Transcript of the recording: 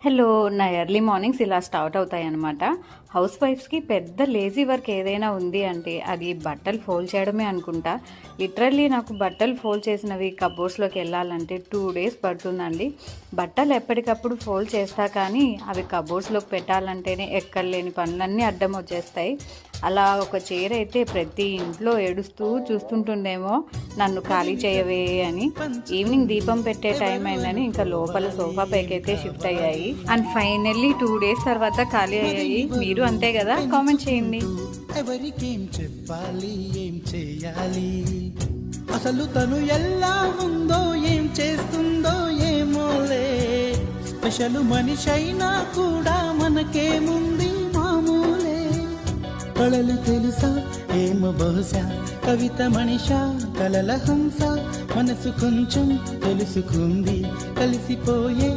Hello! నా early mornings ఇలా start అవుతాయన్నమాట. House వైఫ్స్‌కి పెద్ద లేజీ వర్క్ ఏదైనా ఉంది అంటే అది బట్టలు ఫోల్డ్ చేయడమే అనుకుంటా. లిటరల్లీ నాకు బట్టలు ఫోల్డ్ చేసినవి కబోర్డ్స్‌లోకి వెళ్ళాలంటే 2 డేస్ పడుతుందండి. బట్టలు ఎప్పటికప్పుడు ఫోల్డ్ చేస్తా కానీ అవి కబోర్డ్స్‌లోకి పెట్టాలంటేనే ఎక్కడలేని పనులన్నీ అడ్డం వచ్చేస్తాయి. అలా ఒక చైర్ అయితే ప్రతి ఇంట్లో ఏడుస్తూ చూస్తుంటుందేమో నన్ను ఖాళీ చేయవే అని. ఈవినింగ్ దీపం పెట్టే టైం అయిందని ఇంకా లోపల సోఫా పైకైతే షిఫ్ట్ అయ్యాయి. అండ్ ఫైనల్లీ 2 డేస్ తర్వాత ఖాళీ అయ్యాయి. మీరు అంతే కదా? కామెంట్ చేయండి. ఎవరికేం చెప్పాలి, ఏం చేయాలి, అసలు తను ఎలా ఉందో, ఏం చేస్తుందో ఏమోలే. స్పెషల్ మనిషైనా కూడా మనకేముంది మామూలే. కళలు తెలుసా ఏమో బహుశా, కవిత మనిషా కలల హంస, మనసు కొంచెం తెలుసుకుంది కలిసిపోయే